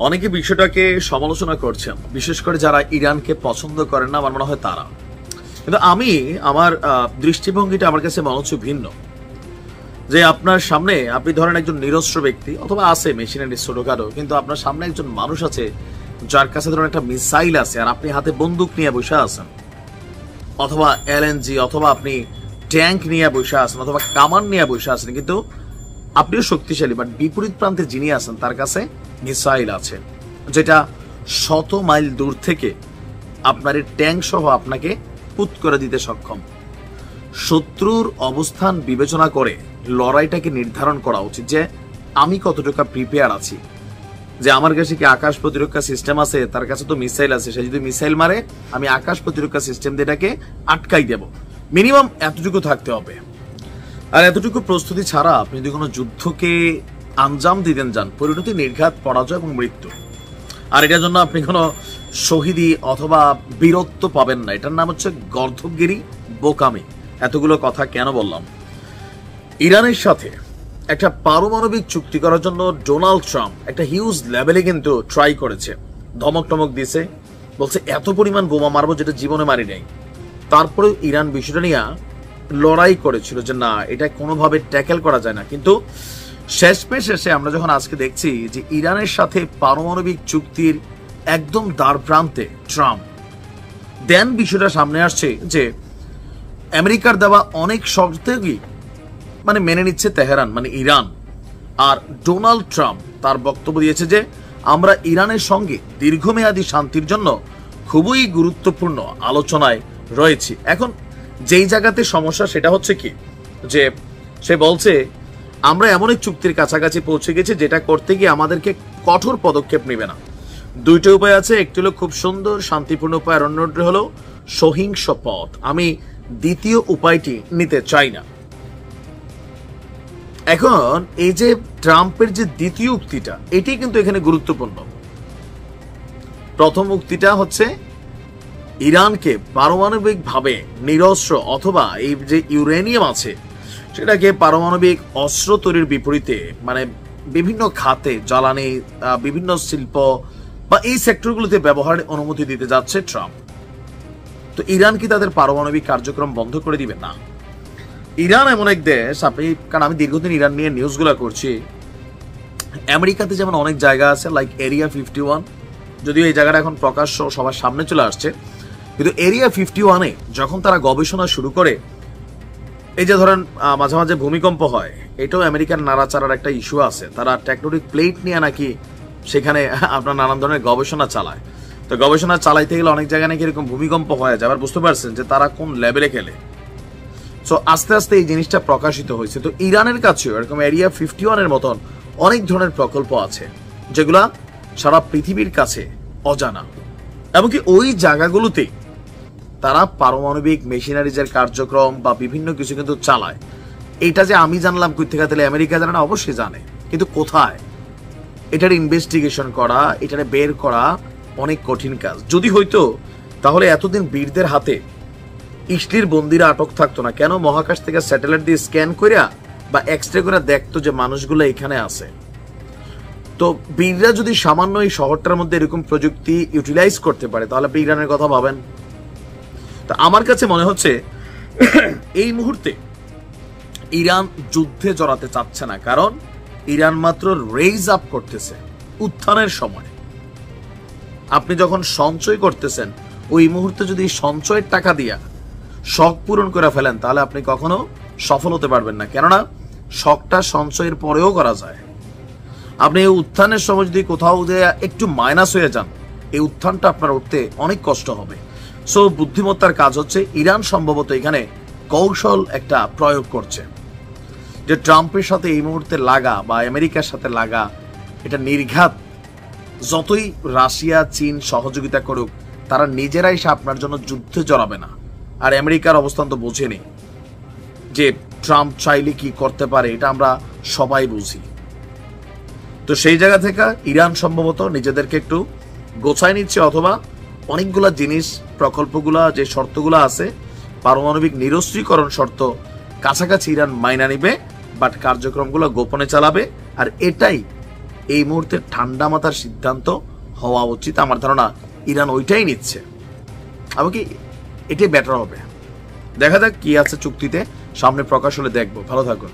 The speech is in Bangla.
অনেকে বিষয়টাকে সমালোচনা করছেন, বিশেষ করে যারা ইরানকে পছন্দ করেন না, আমার মনে হয় তারা। কিন্তু আমি আমার দৃষ্টিভঙ্গিটা আমার কাছে মনে হচ্ছে ভিন্ন। যে আপনার সামনে আপনি ধরেন একজন নিরস্ত্র ব্যক্তি, অথবা আছে মেশিনারি ছোটখাটো, কিন্তু আপনার সামনে একজন মানুষ আছে যার কাছে ধরেন একটা মিসাইল আছে, আর আপনি হাতে বন্দুক নিয়ে বসে আছেন, অথবা এলএনজি, অথবা আপনি ট্যাঙ্ক নিয়ে বসে আছেন, অথবা কামান নিয়ে বসে আছেন, কিন্তু আপনিও শক্তিশালী, বাট বিপরীত প্রান্তে যিনি আছেন তার কাছে মিসাইল আছে যেটা 100 মাইল দূর থেকে আপনার এই ট্যাঙ্ক সহ আপনাকে পুত করে দিতে সক্ষম। শত্রুর অবস্থান বিবেচনা করে লড়াইটাকে নির্ধারণ করা উচিত যে আমি কতটুকু প্রিপেয়ার আছি, যে আমার কাছে কি আকাশ প্রতিরক্ষা সিস্টেম আছে, তার কাছে তো মিসাইল আছে, সে যদি মিসাইল মারে আমি আকাশ প্রতিরক্ষা সিস্টেম দিয়ে এটাকে আটকাই দেব। মিনিমাম এতটুকু থাকতে হবে। আর এতটুকু প্রস্তুতি ছাড়া আপনি যদি কোনো যুদ্ধকে আঞ্জাম দিতেন যান, পরিণতি নির্ঘাত, পরাজয় এবং মৃত্যু। আর এটার জন্য আপনি কোনো শহীদি অথবা বীরত্ব পাবেন না। এটার নাম হচ্ছে গর্ধবগিরি, বোকামি। এতগুলো কথা কেন বললাম? ইরানের সাথে একটা পারমাণবিক চুক্তি করার জন্য ডোনাল্ড ট্রাম্প একটা হিউজ লেভেলে কিন্তু ট্রাই করেছে, ধমক টমক দিয়েছে, বলছে এত পরিমাণ বোমা মারবো যেটা জীবনে মারি নাই। তারপরে ইরান বিষয়টা নিয়ে লড়াই করেছিল যে না, এটা কোনোভাবে ট্যাকেল করা যায় না। কিন্তু শেষে আমরা যখন আজকে দেখছি যে ইরানের সাথে পারমাণবিক চুক্তির একদম দ্বার প্রান্তে ট্রাম্প, দেন বিষয়টা সামনে আসছে যে আমেরিকার দেওয়া অনেক শর্তই মানে মেনে নিচ্ছে তেহরান, মানে ইরান। আর ডোনাল্ড ট্রাম্প তার বক্তব্য দিয়েছে যে আমরা ইরানের সঙ্গে দীর্ঘমেয়াদী শান্তির জন্য খুবই গুরুত্বপূর্ণ আলোচনায় রয়েছি। এখন যেই জায়গাতে সমস্যা সেটা হচ্ছে কি, যে সে বলছে আমরা এমন এক চুক্তির কাছাকাছি পৌঁছে গেছি যেটা করতে গিয়ে আমাদেরকে কঠোর পদক্ষেপ নেবে না। দুইটা উপায় আছে, একটি হলো খুব সুন্দর শান্তিপূর্ণ উপায়, আর অন্যটি হলো সহিংস পথ। আমি দ্বিতীয় উপায়টি নিতে চাই না। এখন এই যে ট্রাম্পের যে দ্বিতীয় উক্তিটা, এটি কিন্তু এখানে গুরুত্বপূর্ণ। প্রথম উক্তিটা হচ্ছে ইরানকে পারমাণবিক ভাবে নিরস্ত্র অথবা এই যে ইউরেনিয়াম আছে সেটাকে পারমাণবিক অস্ত্র তৈরির বিপরীতে, মানে বিভিন্ন খাতে, জ্বালানি, বিভিন্ন শিল্প বা এই সেক্টরগুলোতে ব্যবহারের অনুমতি দিতে যাচ্ছে ট্রাম্প। তো ইরান কি তাদের পারমাণবিক কার্যক্রম বন্ধ করে দিবে? না। ইরান এমন এক দেশ, কারণ আমি দীর্ঘদিন ইরান নিয়ে নিউজগুলো করছি, আমেরিকাতে যেমন অনেক জায়গা আছে লাইক এরিয়া 51, যদিও এই জায়গাটা এখন প্রকাশ্য সবার সামনে চলে আসছে, কিন্তু এরিয়া 51-এ যখন তারা গবেষণা শুরু করে, এই যে ধরেন মাঝে মাঝে ভূমিকম্প হয়, এটাও আমেরিকার নাড়াচাড়ার একটা ইস্যু আছে। তারা টেকটোনিক প্লেট নিয়ে নাকি সেখানে আপনার নানান ধরনের গবেষণা চালায়। তো গবেষণা চালাইতে গেলে অনেক জায়গায় নাকি এরকম ভূমিকম্প হয়ে যায়। আবার বুঝতে পারছেন যে তারা কোন লেভেলে খেলে। সো আস্তে আস্তে এই জিনিসটা প্রকাশিত হয়েছে। তো ইরানের কাছেও এরকম এরিয়া 51-এর মতন অনেক ধরনের প্রকল্প আছে যেগুলা সারা পৃথিবীর কাছে অজানা, এমনকি ওই জায়গাগুলোতে তারা পারমাণবিক মেশিনারিজের কার্যক্রম বা বিভিন্ন কিছু কিন্তু চালায়। এটা যে আমি জানলাম কই থেকে, তাহলে আমেরিকা জানে না? অবশ্যই জানে, কিন্তু কোথায়? এটার ইনভেস্টিগেশন করা, এটারে বের করা অনেক কঠিন কাজ। যদি হইতো তাহলে এতদিন বীরদের হাতে ইসলির বন্দিরা আটক থাকতো না। কেন? মহাকাশ থেকে স্যাটেলাইট দিয়ে স্ক্যান করিয়া বা এক্সরে করে দেখতো যে মানুষগুলো এখানে আছে। তো বীররা যদি সামান্য এই শহরটার মধ্যে এরকম প্রযুক্তি ইউটিলাইজ করতে পারে, তাহলে আপনি ইরানের কথা ভাবেন। তা আমার কাছে মনে হচ্ছে এই মুহূর্তে ইরান যুদ্ধে জড়াতে চাচ্ছে না, কারণ ইরান মাত্র রেইজ আপ করতেছে উত্থানের সময়। আপনি যখন সঞ্চয় করতেছেন, ওই মুহূর্তে যদি সঞ্চয়ের টাকা দিয়া শখ পূরণ করে ফেলেন, তাহলে আপনি কখনো সফল হতে পারবেন না। কেননা শখটা সঞ্চয়ের পরেও করা যায়। আপনি এই উত্থানের সময় যদি কোথাও একটু মাইনাস হয়ে যান, এই উত্থানটা আপনার উঠতে অনেক কষ্ট হবে। সো বুদ্ধিমত্তার কাজ হচ্ছে, ইরান সম্ভবত এখানে কৌশল একটা প্রয়োগ করছে, যে ট্রাম্পের সাথে এই মুহূর্তে লাগা বা আমেরিকার সাথে লাগা, এটা নির্ঘাত যতই রাশিয়া চীন সহযোগিতা করুক, তারা নিজেরাই সে আপনার জন্য যুদ্ধে জড়াবে না। আর আমেরিকার অবস্থান তো বোঝেনি যে ট্রাম্প চাইলে কি করতে পারে, এটা আমরা সবাই বুঝি। তো সেই জায়গা থেকে ইরান সম্ভবত নিজেদেরকে একটু গোছায় নিচ্ছে, অথবা অনেকগুলা জিনিস, প্রকল্পগুলা, যে শর্তগুলা আছে, পারমাণবিক নিরস্ত্রীকরণ শর্ত কাছাকাছি ইরান মাইনা নিবে, বাট কার্যক্রমগুলো গোপনে চালাবে। আর এটাই এই মুহূর্তে ঠান্ডা মাথার সিদ্ধান্ত হওয়া উচিত। আমার ধারণা ইরান ওইটাই নিচ্ছে, এমনকি এটাই বেটার হবে। দেখা যাক কি আছে চুক্তিতে, সামনে প্রকাশ হলে দেখবো। ভালো থাকুন।